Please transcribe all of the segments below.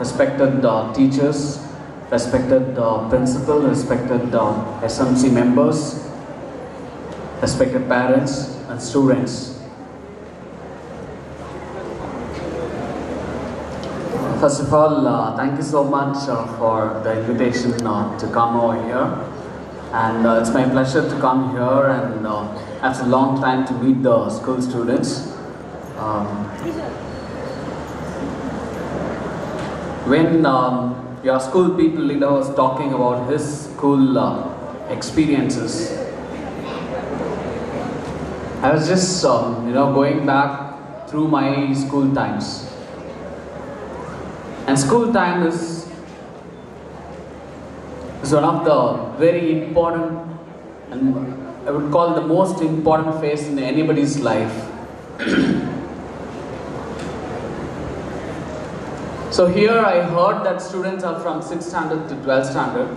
respected teachers, respected principal, respected SMC members, respected parents and students. First of all, thank you so much for the invitation to come over here. And it's my pleasure to come here and after a long time to meet the school students. When your school people leader was talking about his school experiences, I was just going back through my school times. And school time is one of the very important, and I would call the most important phase in anybody's life. So here I heard that students are from 6th standard to 12th standard.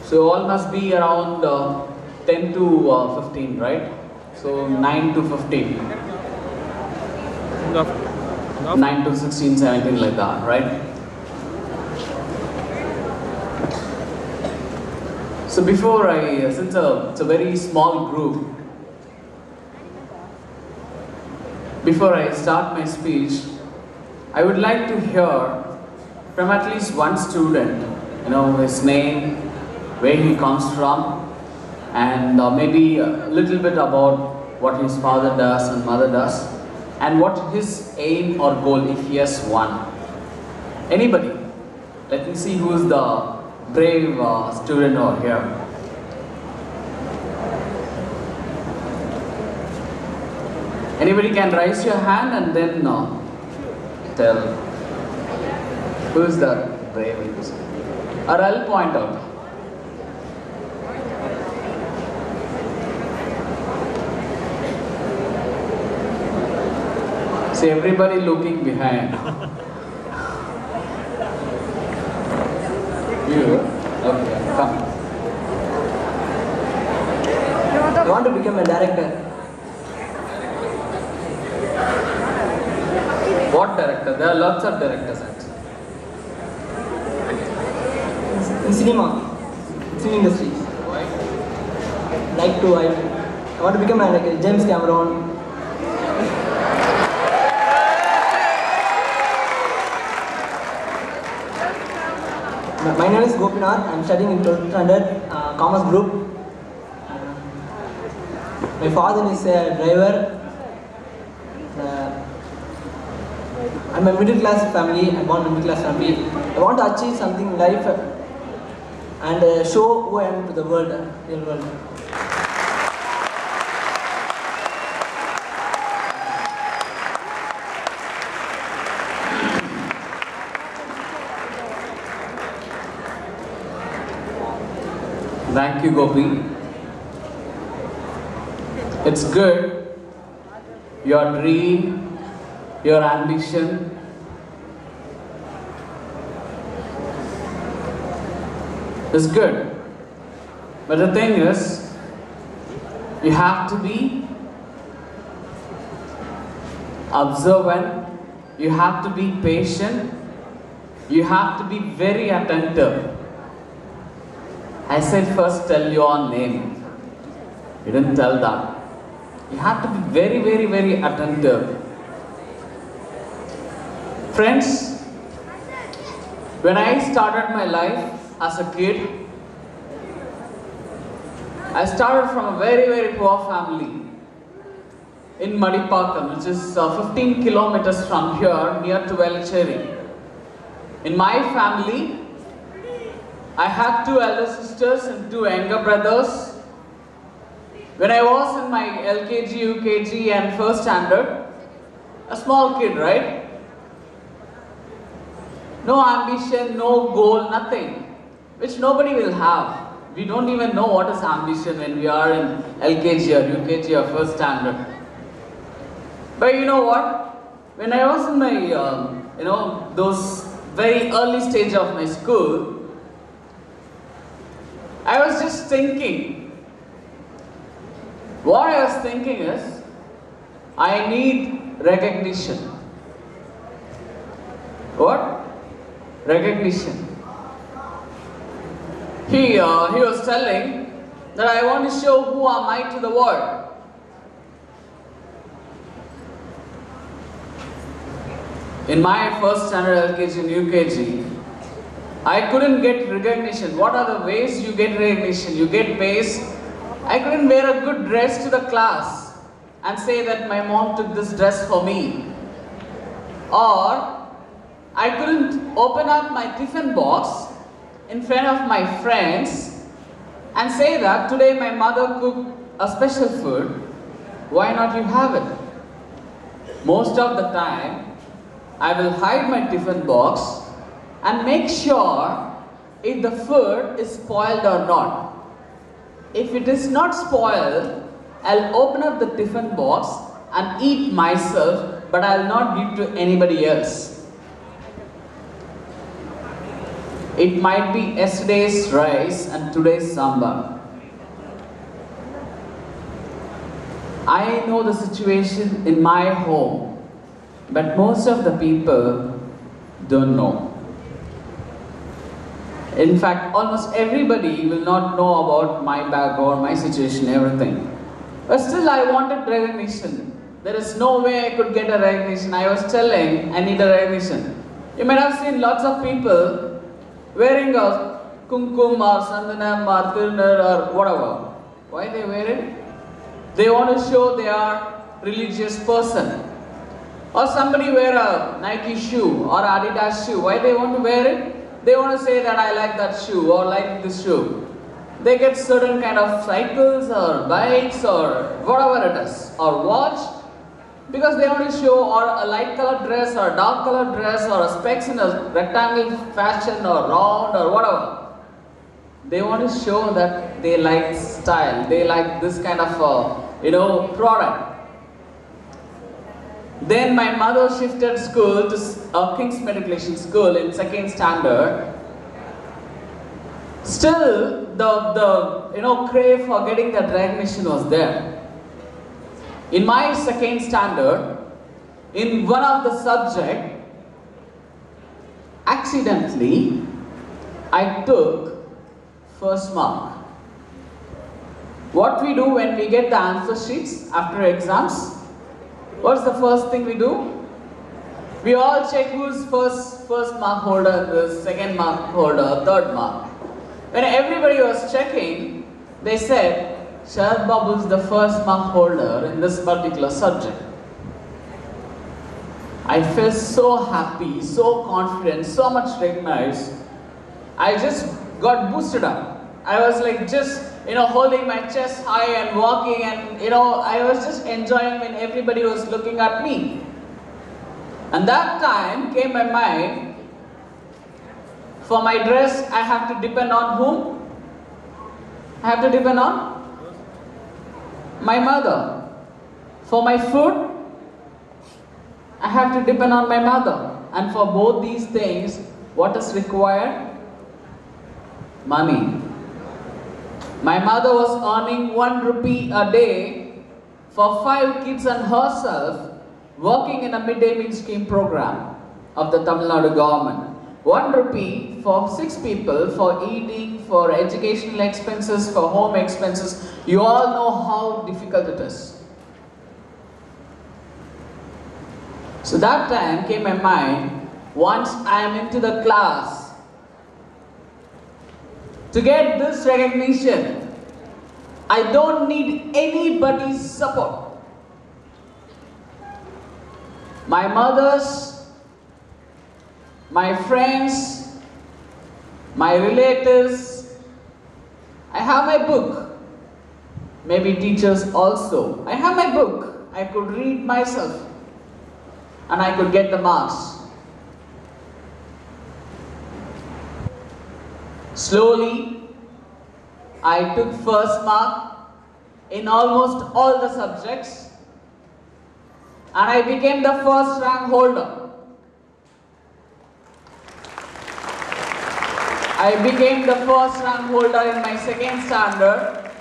So all must be around 10 to 15, right? So 9 to 15. 9 to 16, 17, like that, right? So before since it's a very small group, before I start my speech, I would like to hear from at least one student, his name, where he comes from, and maybe a little bit about what his father does and mother does, and what his aim or goal if he has one. Anybody? Let me see who is the brave student over here. Anybody can raise your hand and then tell who is the brave person. Or I'll point out. See, everybody looking behind. You? Okay, come. I want to become a director. What director? There are lots of directors actually. In cinema, film industry. Why? I want to become like a James Cameron. My name is Gopinath. I am studying in 12th standard, Commerce Group. My father is a driver. I'm a middle class family. I'm born in a middle class family. I want to achieve something in life and show who I am to the world, real world. Thank you, Gopi. It's good. Your dream, your ambition is good. But the thing is, you have to be observant, you have to be patient, you have to be very attentive. I said first tell your name. You didn't tell that. You have to be very, very, very attentive. Friends, when I started my life as a kid, I started from a very, very poor family in Madipakam, which is 15 kilometers from here, near to Velachery. In my family, I had 2 elder sisters and 2 younger brothers. When I was in my LKG, UKG and 1st standard, a small kid, right? No ambition, no goal, nothing, which nobody will have. We don't even know what is ambition when we are in LKG or UKG or 1st standard. But you know what? When I was in my, those very early stage of my school, I was just thinking, what I was thinking is, I need recognition. What? recognition. He was telling that I want to show who am I to the world. In my first standard LKG and UKG, I couldn't get recognition. What are the ways you get recognition? You get ways. I couldn't wear a good dress to the class and say that my mom took this dress for me. Or I couldn't open up my tiffin box in front of my friends and say that today my mother cooked a special food. Why not you have it? Most of the time, I will hide my tiffin box and make sure if the food is spoiled or not. If it is not spoiled, I'll open up the tiffin box and eat myself, but I'll not give to anybody else. It might be yesterday's rice and today's sambar. I know the situation in my home, but most of the people don't know. In fact, almost everybody will not know about my background, my situation, everything. But still I wanted recognition. There is no way I could get a recognition. I was telling I need a recognition. You might have seen lots of people wearing a kumkum or sandanam or tirunir or whatever. Why they wear it? They want to show they are religious person. Or somebody wear a Nike shoe or Adidas shoe. Why they want to wear it? They want to say that I like that shoe or like this shoe. They get certain kind of cycles or bikes or whatever it is, or watch, because they want to show, or a light colored dress or a dark colored dress or a specs in a rectangle fashion or round or whatever. They want to show that they like style, they like this kind of product. Then my mother shifted school to King's Matriculation School in 2nd standard. Still, the crave for getting that recognition was there. In my 2nd standard, in one of the subject, accidentally, I took first mark. What we do when we get the answer sheets after exams? What's the first thing we do? We all check who's first mark holder, the second mark holder, third mark. When everybody was checking, they said, SARATH Babu is the first mark holder in this particular subject. I felt so happy, so confident, so much recognized. I just got boosted up. I was like just holding my chest high and walking, and I was just enjoying when everybody was looking at me. And that time came my mind, for my dress I have to depend on whom? I have to depend on my mother. For my food, I have to depend on my mother. And for both these things, what is required? Money. My mother was earning 1 rupee a day for 5 kids and herself, working in a midday meal scheme program of the Tamil Nadu government. 1 rupee for 6 people for eating, for educational expenses, for home expenses. You all know how difficult it is. So that time came my mind, once I am into the class, to get this recognition, I don't need anybody's support. My mother's, my friends, my relatives, I have my book. Maybe teachers also. I have my book. I could read myself and I could get the marks. Slowly, I took first mark in almost all the subjects and I became the first rank holder. I became the first rank holder in my 2nd standard.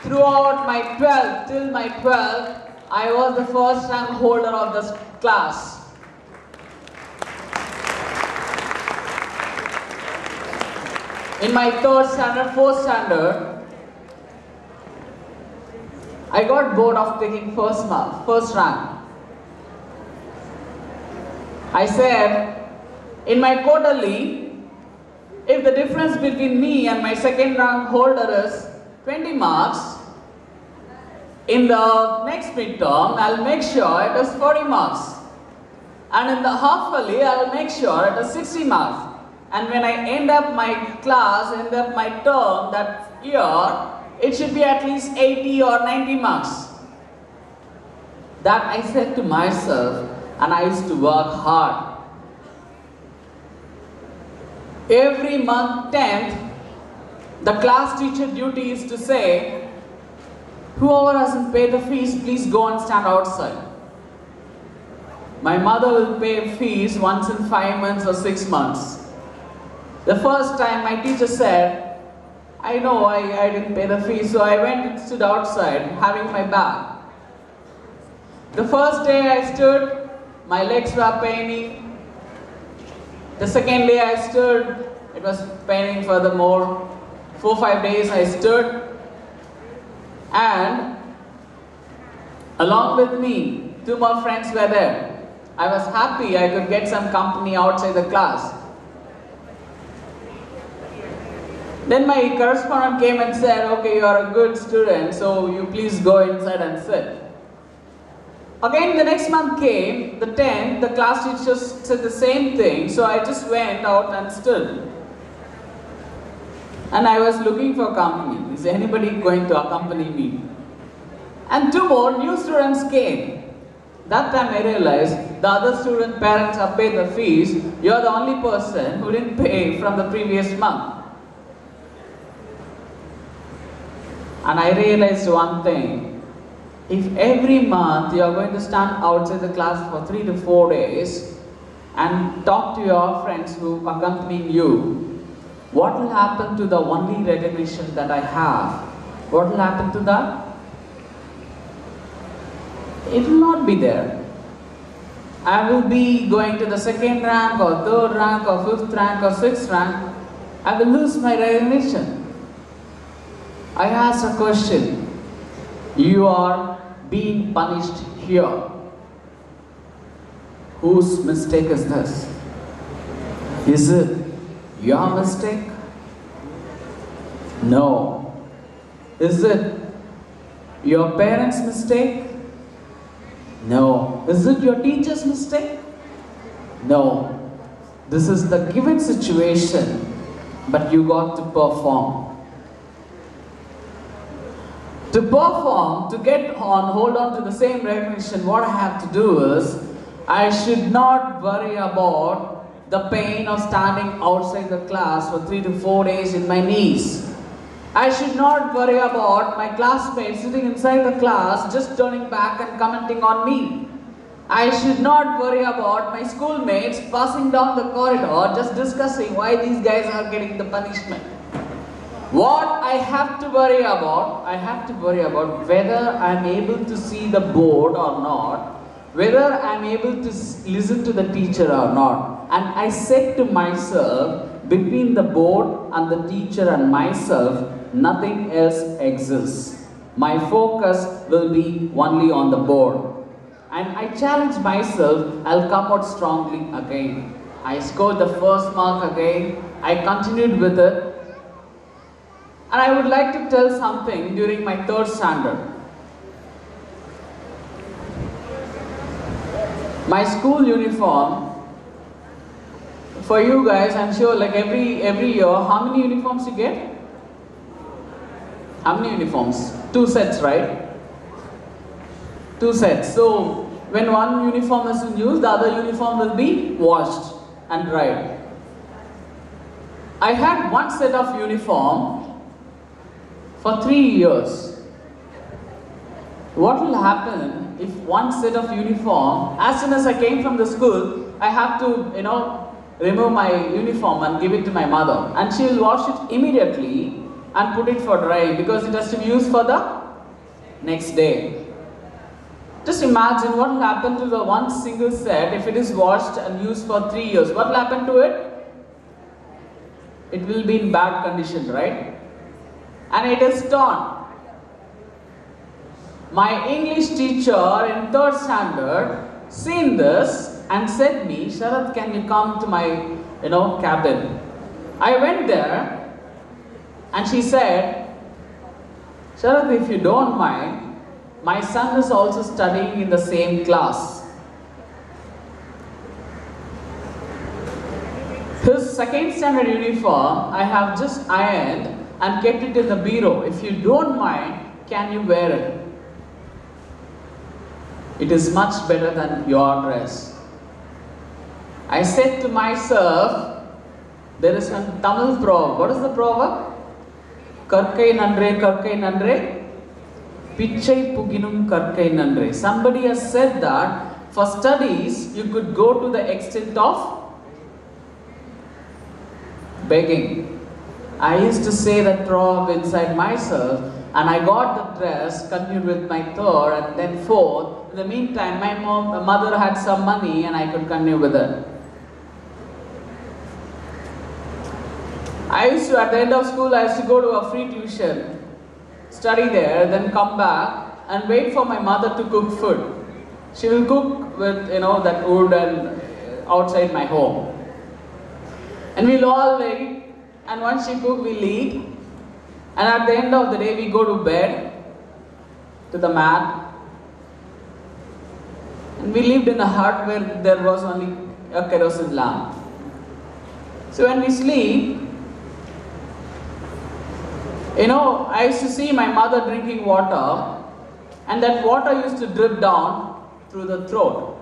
Throughout my 12th, till my 12th, I was the first rank holder of this class. in my third standard, fourth standard, I got bored of taking first rank. I said, in my quarterly, if the difference between me and my second rank holder is 20 marks, in the next midterm, I'll make sure it is 40 marks. And in the half-yearly, I'll make sure it is 60 marks. And when I end up my term that year, it should be at least 80 or 90 marks. That I said to myself, and I used to work hard. Every month 10th, the class teacher duty is to say, whoever hasn't paid the fees, please go and stand outside. My mother will pay fees once in 5 months or 6 months. The first time my teacher said, I know I didn't pay the fees, so I went and stood outside having my bag. The first day I stood, my legs were paining. The second day I stood, it was paining furthermore. 4-5 days I stood. And along with me, 2 more friends were there. I was happy I could get some company outside the class. Then my correspondent came and said, okay, you are a good student, so you please go inside and sit. Again, the next month came, the 10th, the class teacher said the same thing, so I just went out and stood. And I was looking for company. Is anybody going to accompany me? And 2 more new students came. That time I realized the other student parents have paid the fees. You are the only person who didn't pay from the previous month. And I realized one thing. If every month you are going to stand outside the class for 3 to 4 days and talk to your friends who accompany you, what will happen to the only recognition that I have? What will happen to that? It will not be there. I will be going to the second rank or third rank or fifth rank or sixth rank. I will lose my recognition. I asked a question. You are being punished here. Whose mistake is this? Is it your mistake? No. Is it your parents' mistake? No. Is it your teacher's mistake? No. This is the given situation, but you got to perform. To perform, to get on, hold on to the same recognition, what I have to do is, I should not worry about the pain of standing outside the class for 3 to 4 days in my knees. I should not worry about my classmates sitting inside the class just turning back and commenting on me. I should not worry about my schoolmates passing down the corridor just discussing why these guys are getting the punishment. What I have to worry about, whether I am able to see the board or not, whether I am able to listen to the teacher or not. And I said to myself, between the board and the teacher and myself, nothing else exists. My focus will be only on the board. And I challenged myself, I'll come out strongly again. I scored the first mark again. I continued with it. And I would like to tell something during my third standard. My school uniform, for you guys, I'm sure like every year, how many uniforms you get? How many uniforms? 2 sets, right? 2 sets. So when one uniform is in use, the other uniform will be washed and dried. I had 1 set of uniform for 3 years. What will happen if 1 set of uniform, as soon as I came from the school, I have to, remove my uniform and give it to my mother. And she will wash it immediately and put it for drying because it has to be used for the next day. Just imagine what will happen to the 1 single set if it is washed and used for 3 years. What will happen to it? it will be in bad condition, right? And it is torn. My English teacher in 3rd standard seen this and said me, Sharath, can you come to my, cabin? I went there and she said, Sharath, if you don't mind, my son is also studying in the same class. His 2nd standard uniform I have just ironed and kept it in the bureau. If you don't mind, can you wear it? It is much better than your dress. I said to myself, there is a Tamil proverb. What is the proverb? Karkai nandre, pichai puginum karkai nandre. Somebody has said that for studies, you could go to the extent of begging. I used to say that proverb inside myself, and I got the dress, continued with my 3rd and then 4th. In the meantime, my mother had some money and I could continue with it. I used to, at the end of school, I used to go to a free tuition, study there, then come back and wait for my mother to cook food. She will cook with, that wood and outside my home. And we'll all wait, and once she cooks, we'll eat. And at the end of the day, we go to bed, to the mat. And we lived in a hut where there was only a kerosene lamp. So when we sleep, I used to see my mother drinking water, and that water used to drip down through the throat.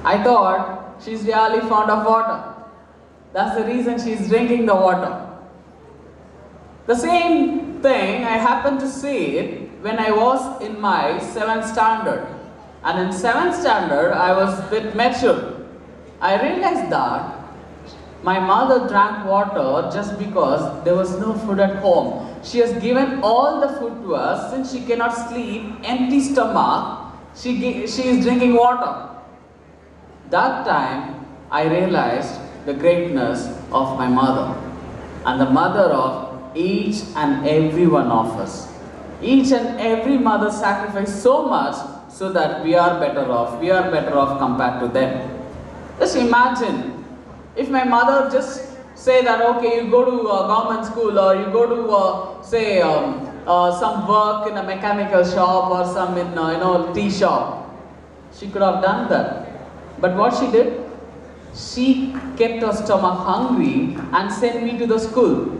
I thought, she's really fond of water. That's the reason she's drinking the water. The same thing, I happened to see it when I was in my 7th standard. And in 7th standard, I was a bit mature. I realized that my mother drank water just because there was no food at home. She has given all the food to us. Since she cannot sleep, empty stomach, she is drinking water. That time, I realized the greatness of my mother and the mother of each and every one of us. Each and every mother sacrificed so much so that we are better off. We are better off compared to them. Just imagine if my mother just say that, okay, you go to a government school or you go to, some work in a mechanical shop or some in, tea shop. She could have done that. But what she did? She kept her stomach hungry and sent me to the school.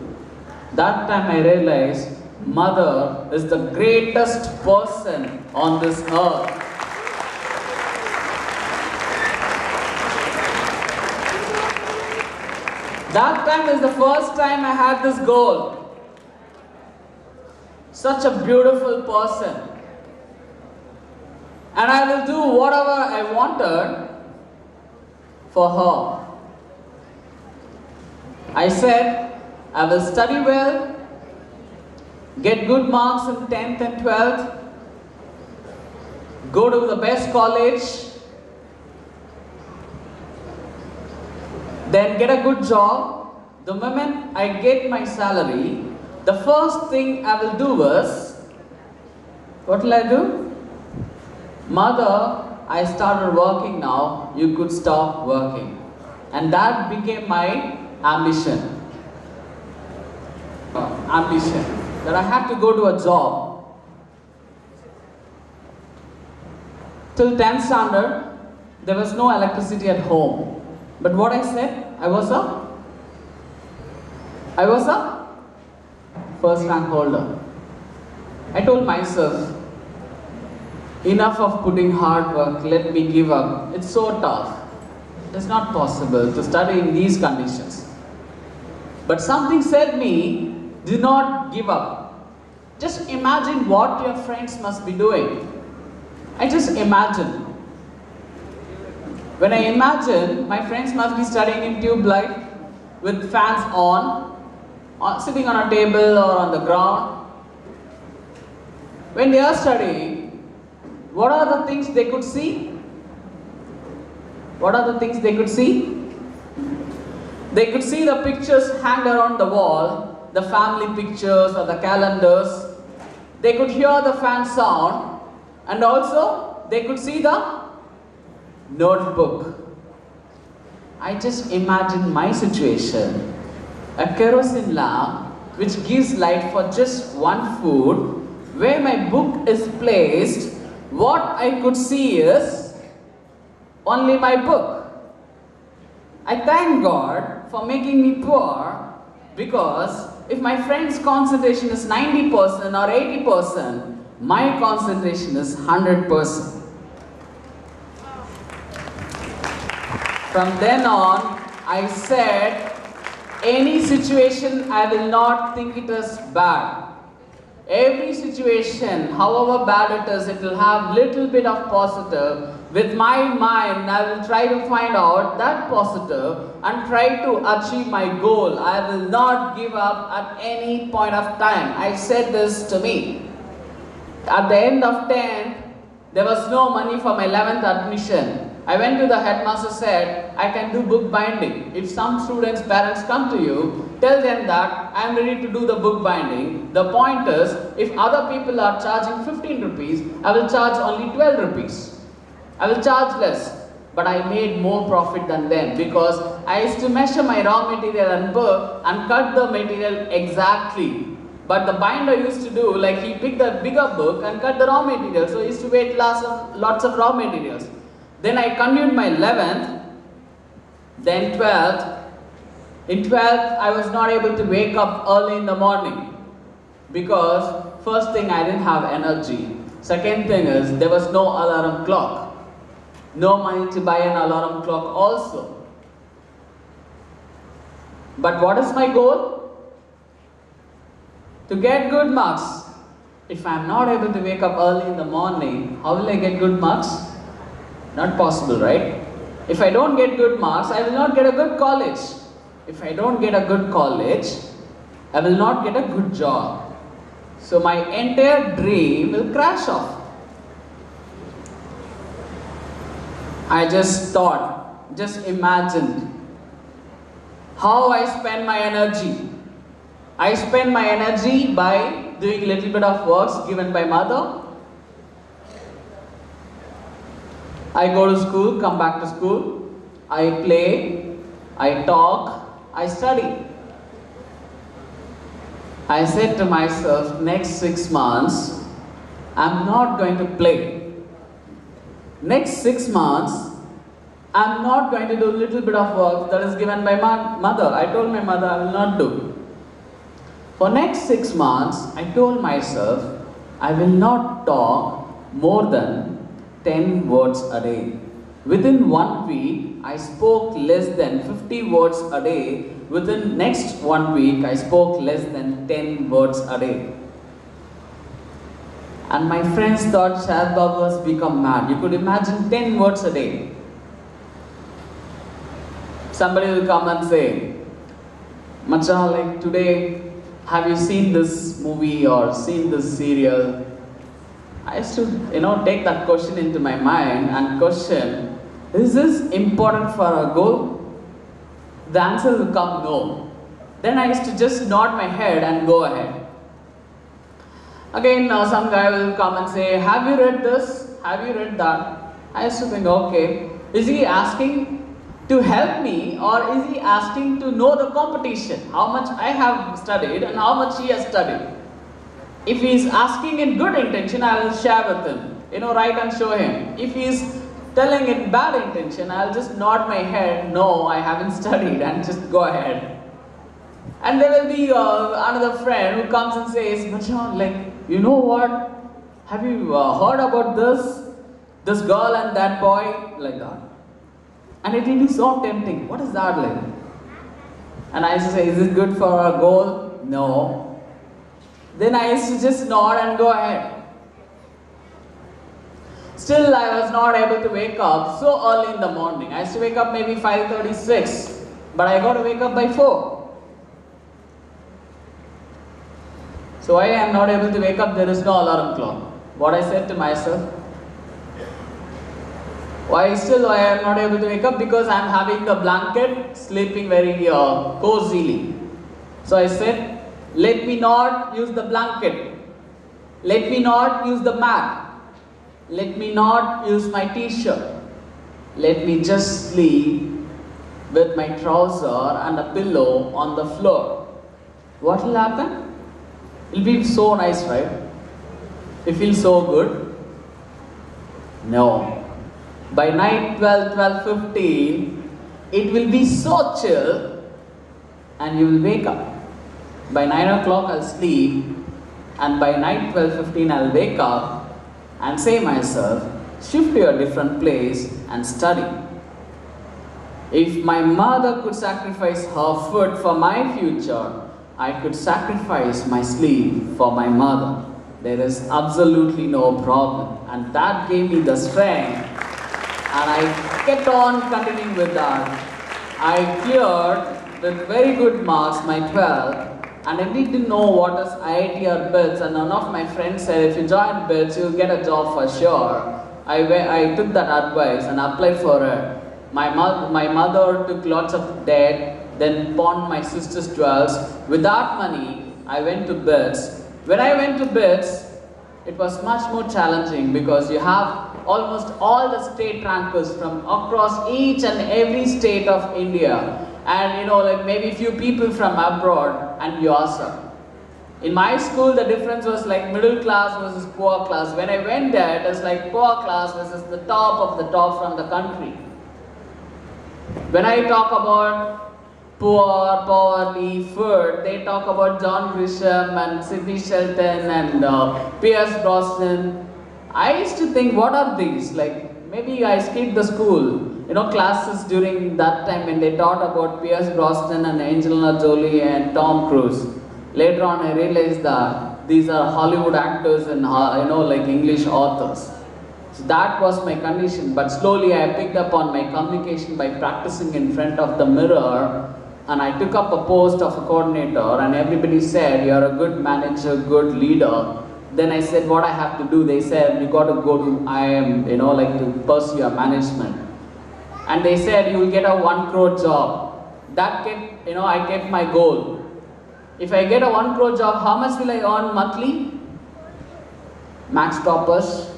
That time I realized mother is the greatest person on this earth. That time is the first time I had this goal. Such a beautiful person. And I will do whatever I wanted for her. I said, I will study well, get good marks in 10th and 12th, go to the best college, then get a good job. The moment I get my salary, the first thing I will do is, what will I do? Mother, I started working now, you could stop working. And that became my ambition. That I had to go to a job. Till 10th standard, there was no electricity at home. But what I said, I was a first rank holder. I told myself, enough of putting hard work, let me give up. It's so tough. It's not possible to study in these conditions. But something said me, do not give up. Just imagine what your friends must be doing. I just imagine. When I imagine, my friends must be studying in tube light, with fans on, sitting on a table or on the ground. When they are studying, what are the things they could see? What are the things they could see? They could see the pictures hanged around the wall, the family pictures or the calendars. They could hear the fan sound, and also they could see the notebook. I just imagine my situation. A kerosene lamp which gives light for just one food, where my book is placed. What I could see is only my book. I thank God for making me poor, because if my friend's concentration is 90% or 80%, my concentration is 100%. From then on, I said, any situation I will not think it as bad. Every situation, however bad it is, it will have little bit of positive. With my mind, I will try to find out that positive and try to achieve my goal. I will not give up at any point of time. I said this to me. At the end of 10th, there was no money for my 11th admission. I went to the headmaster, said, I can do book binding. If some students' parents come to you, tell them that I am ready to do the book binding. The point is, if other people are charging 15 rupees, I will charge only 12 rupees. I will charge less. But I made more profit than them, because I used to measure my raw material and book and cut the material exactly. But the binder used to do, like he picked the bigger book and cut the raw material. So he used to wait lots of raw materials. Then I continued my 11th, then 12th. In 12th, I was not able to wake up early in the morning, because first thing, I didn't have energy. Second thing is, there was no alarm clock. No money to buy an alarm clock also. But what is my goal? To get good marks. If I am not able to wake up early in the morning, how will I get good marks? Not possible, right? If I don't get good marks, I will not get a good college. If I don't get a good college, I will not get a good job. So my entire dream will crash off. I just thought, just imagined how I spend my energy. I spend my energy by doing a little bit of works given by mother. I go to school, come back to school, I play, I talk, I study. I said to myself, next 6 months, I'm not going to play. Next 6 months, I'm not going to do a little bit of work that is given by my mother. I told my mother I will not do. For next 6 months, I told myself, I will not talk more than 10 words a day. Within 1 week, I spoke less than 50 words a day. Within next 1 week, I spoke less than 10 words a day. And my friends thought SARATH Babu has become mad. You could imagine 10 words a day. Somebody will come and say, Macha, like today, have you seen this movie or seen this serial? I used to, take that question into my mind and question, is this important for our goal? The answer will come no. Then I used to just nod my head and go ahead. Again, some guy will come and say, have you read this? Have you read that? I used to think, okay, is he asking to help me, or is he asking to know the competition? How much I have studied and how much he has studied. If he is asking in good intention, I will share with him, write and show him. If he is telling in bad intention, I will just nod my head, no, I haven't studied, and just go ahead. And there will be another friend who comes and says, Macha, like, you know what? Have you heard about this girl and that boy? Like that. And it will be so tempting. What is that like? And I used to say, is it good for our goal? No. Then I used to just nod and go ahead. Still, I was not able to wake up so early in the morning. I used to wake up maybe 5:36, but I got to wake up by 4. So why I am not able to wake up? There is no alarm clock. What I said to myself, Why still I am not able to wake up? Because I am having the blanket, sleeping very cozily. So I said, let me not use the blanket. Let me not use the mat. Let me not use my t-shirt. Let me just sleep with my trouser and a pillow on the floor. What will happen? It will be so nice, right? It feels so good. No. By night 12:15, it will be so chill and you will wake up. By 9 o'clock I'll sleep, and by night 12:15 I'll wake up and say myself, shift to a different place and study. If my mother could sacrifice her food for my future, I could sacrifice my sleep for my mother. There is absolutely no problem. And that gave me the strength. And I kept on continuing with that. I cleared with very good marks my 12th. And I didn't know what is IIT or BITS. And none of my friends said, if you join BITS, you'll get a job for sure. I took that advice and applied for it. My mother took lots of debt, then pawned my sister's jewels. With that money, I went to BITS. When I went to BITS, it was much more challenging because you have almost all the state rankers from across each and every state of India. And like maybe few people from abroad and yourself. In my school, the difference was like middle class versus poor class. When I went there, it was like poor class versus the top of the top from the country. When I talk about poor, poverty, food, they talk about John Grisham and Sidney Shelton and Pierce Brosnan. I used to think, what are these? Like, maybe I skipped the school, classes during that time when they taught about Pierce Brosnan and Angelina Jolie and Tom Cruise. Later on, I realized that these are Hollywood actors and, like English authors. So that was my condition, but slowly I picked up on my communication by practicing in front of the mirror, and I took up a post of a coordinator, and everybody said, you're a good manager, good leader. Then I said, what I have to do? They said, you got to go to IIM, to pursue your management. And they said, you will get a 1 crore job. That kept, I kept my goal. If I get a 1 crore job, how much will I earn monthly? Max toppers.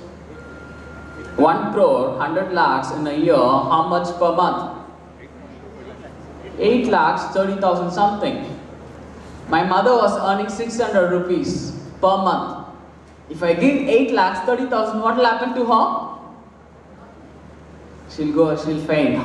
1 crore, 100 lakhs in a year, how much per month? 8 lakhs, 30,000 something. My mother was earning 600 rupees per month. If I give 8 lakhs, 30,000, what will happen to her? She'll faint,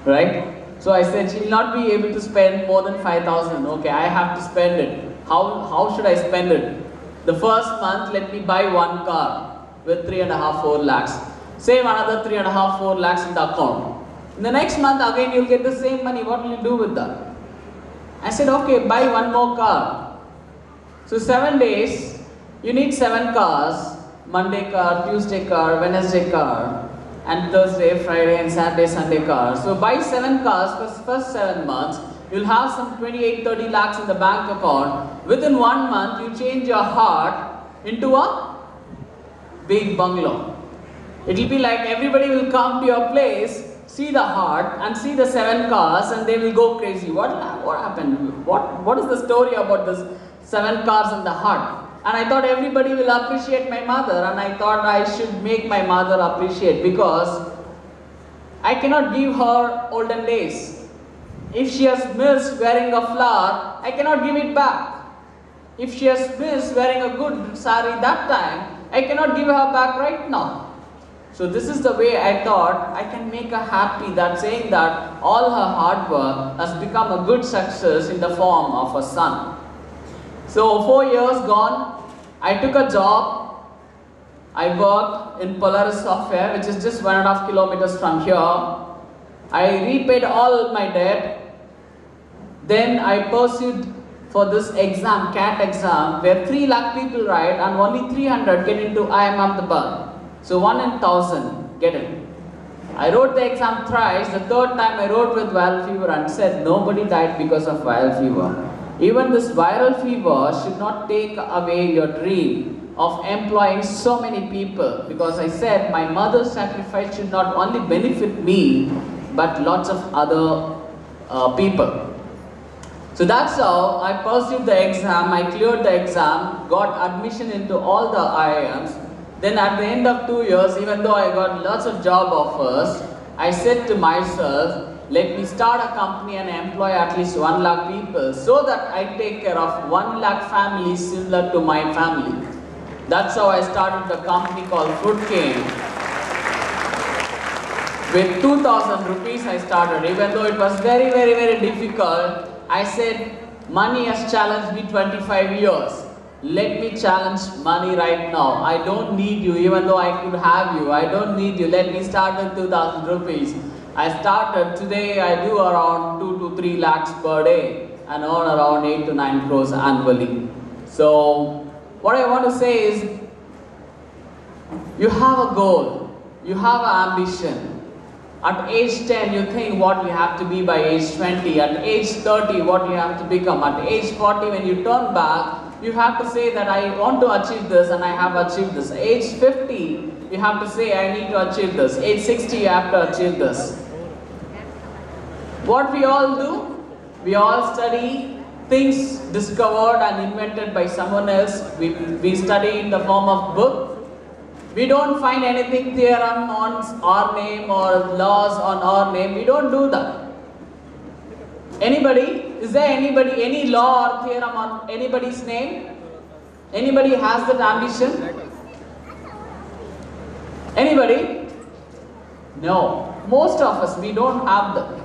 right? So I said, she'll not be able to spend more than 5,000. Okay, I have to spend it. How should I spend it? The first month, let me buy 1 car with 3.5–4 lakhs. Save another 3.5–4 lakhs in the account. In the next month, again, you'll get the same money. What will you do with that? I said, okay, buy 1 more car. So 7 days, you need 7 cars. Monday car, Tuesday car, Wednesday car, and Thursday, Friday, and Saturday, Sunday car. So buy 7 cars for the first 7 months. You'll have some 28–30 lakhs in the bank account. Within 1 month, you change your heart into a big bungalow. It will be like everybody will come to your place, see the heart and see the 7 cars, and they will go crazy. What happened? What is the story about this 7 cars and the heart? And I thought everybody will appreciate my mother, and I thought I should make my mother appreciate, because I cannot give her olden days. If she has missed wearing a flower, I cannot give it back. If she has missed wearing a good sari that time, I cannot give her back right now. So this is the way I thought I can make her happy, that saying that all her hard work has become a good success in the form of a son. So 4 years gone, I took a job. I worked in Polaris Software, which is just 1.5 kilometers from here. I repaid all my debt. Then I pursued for this exam, CAT exam, where 3 lakh people write and only 300 get into IIM Ahmedabad. So 1 in 1,000 get in. I wrote the exam thrice. The 3rd time I wrote with viral fever and said nobody died because of viral fever. Even this viral fever should not take away your dream. of employing so many people, because I said my mother's sacrifice should not only benefit me but lots of other people. So that's how I pursued the exam, I cleared the exam, got admission into all the IIMs. Then at the end of 2 years, even though I got lots of job offers, I said to myself, let me start a company and employ at least 1 lakh people so that I take care of 1 lakh families similar to my family. That's how I started the company called Food King. With 2,000 rupees I started, even though it was very, very, very difficult. I said, money has challenged me 25 years. Let me challenge money right now. I don't need you, even though I could have you. I don't need you. Let me start with 2,000 rupees. I started, today I do around 2 to 3 lakhs per day and earn around 8 to 9 crores annually. So, what I want to say is, you have a goal, you have an ambition. At age 10, you think what you have to be by age 20. At age 30, what you have to become. At age 40, when you turn back, you have to say that I want to achieve this and I have achieved this. Age 50, you have to say I need to achieve this. Age 60, you have to achieve this. What we all do? We all study things discovered and invented by someone else. We study in the form of book. We don't find anything theorem on our name or laws on our name. We don't do that. Anybody? Is there anybody, any law or theorem on anybody's name? Anybody has that ambition? Anybody? No. Most of us, we don't have that.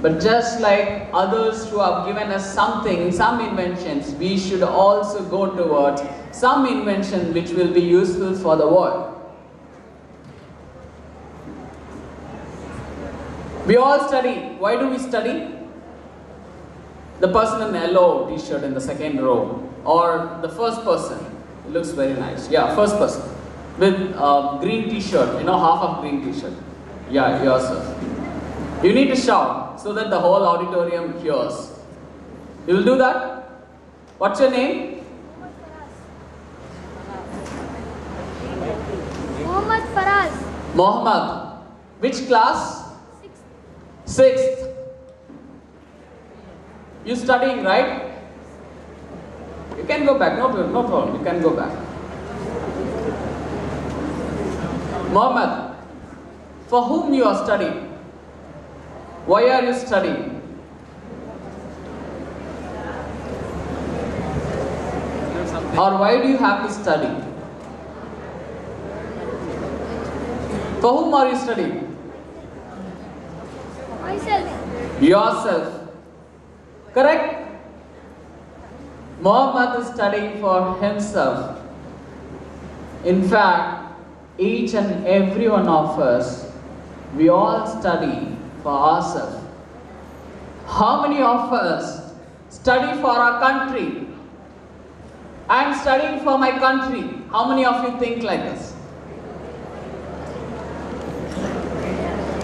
But just like others who have given us something, some inventions, we should also go towards some invention which will be useful for the world. We all study. Why do we study? The person in the yellow t-shirt in the second row, or the first person, it looks very nice. Yeah, first person with green t-shirt, half of green t-shirt. Yeah, yourself. You need to shout so that the whole auditorium hears. You will do that? What's your name? Mohammed Faraz. Mohammed. Which class? Sixth. You studying, right? You can go back. No problem. You can go back. Mohammed, for whom you are studying? Why are you studying? Or why do you have to study? For whom are you studying? Myself. Yourself. Correct? Mohammed is studying for himself. In fact, each and every one of us, we all study for ourselves. How many of us study for our country? I am studying for my country. How many of you think like this?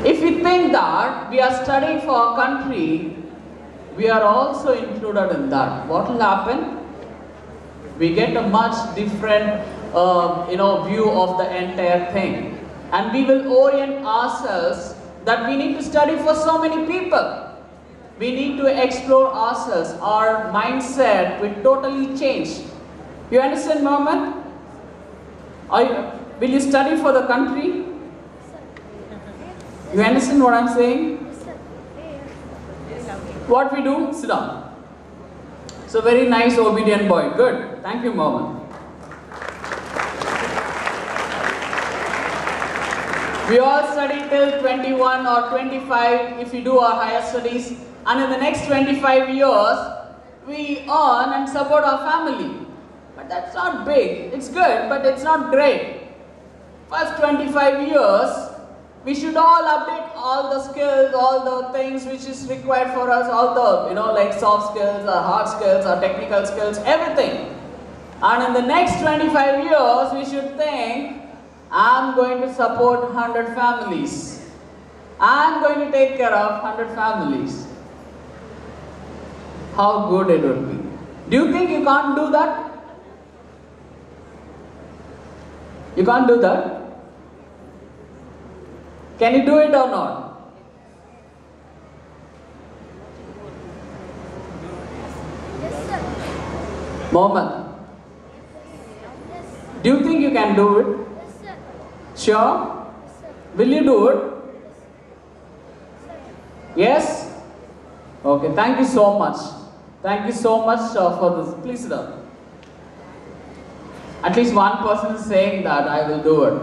If we think that we are studying for our country, we are also included in that. What will happen? We get a much different view of the entire thing. And we will orient ourselves that we need to study for so many people. We need to explore ourselves. Our mindset will totally change. You understand, Mohammed? Will you study for the country? You understand what I'm saying? What we do? Sit down. So very nice, obedient boy. Good. Thank you, Mohammed. We all study till 21 or 25 if we do our higher studies. And in the next 25 years, we earn and support our family. But that's not big. It's good, but it's not great. First 25 years, we should all update all the skills, all the things which is required for us, all the, like soft skills, or hard skills, or technical skills, everything. And in the next 25 years, we should think, I'm going to support 100 families. I'm going to take care of 100 families. How good it would be. Do you think you can't do that? You can't do that? Can you do it or not? Yes, sir. Mohammed, do you think you can do it? Yes, sir. Sure? Yes, sir. Will you do it? Yes? Okay, thank you so much. Thank you so much for this. Please sit down. At least one person is saying that I will do it.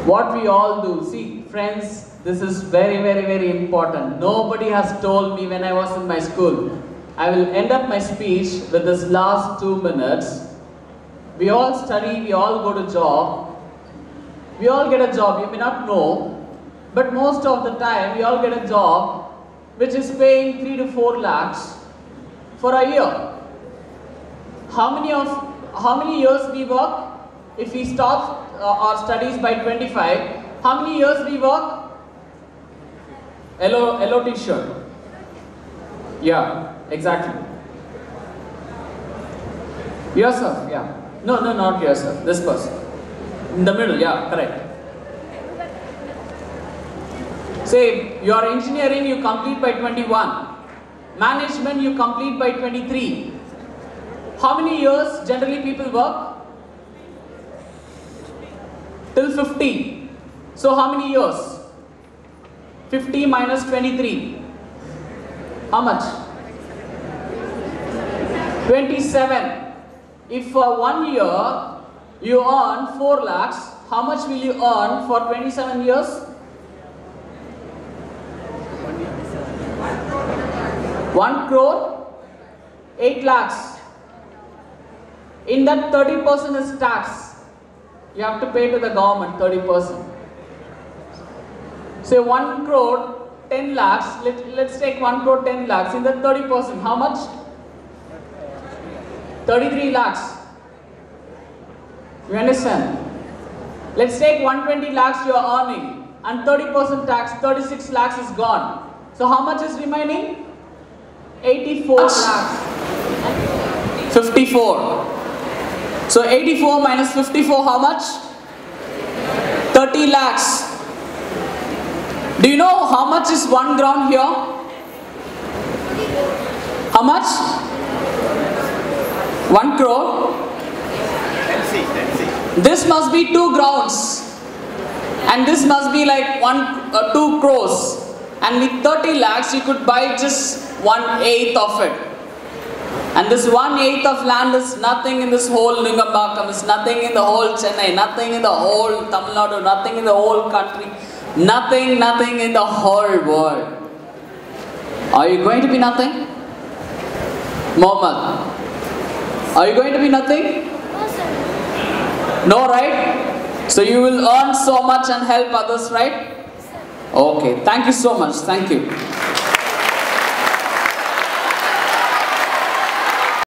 What we all do, see friends, this is very important. Nobody has told me when I was in my school. I will end up my speech with this last 2 minutes. We all study, we all go to job. We all get a job, you may not know, but most of the time we all get a job which is paying 3 to 4 lakhs for a year. How many years we work? If we stop our studies by 25, how many years we work? Hello t-shirt. Yeah, exactly. Yourself, yeah. No, not yourself. This person. In the middle, yeah, correct. Say, your engineering you complete by 21. Management you complete by 23. How many years generally people work? Till 50. So how many years? 50 minus 23. How much? 27. If for 1 year you earn 4 lakhs, how much will you earn for 27 years? 1 crore, 8 lakhs. In that 30% is tax. You have to pay to the government 30%. Say 1 crore, 10 lakhs. Let's take 1 crore, 10 lakhs. In that 30%, how much? 33 lakhs. You understand? Let's take 120 lakhs you are earning and 30% tax, 36 lakhs is gone. So how much is remaining? 84 lakhs. 54. So 84 minus 54, how much? 30 lakhs. Do you know how much is 1 ground here? How much? 1 crore. This must be 2 grounds. And this must be like 2 crores. And with 30 lakhs, you could buy just 1/8 of it. And this 1/8 of land is nothing in this whole Ningambakam, is nothing in the whole Chennai, nothing in the whole Tamil Nadu, nothing in the whole country, nothing in the whole world. Are you going to be nothing? Mohammed, are you going to be nothing? No, sir. No, right? So you will earn so much and help others, right? Okay, thank you so much. Thank you.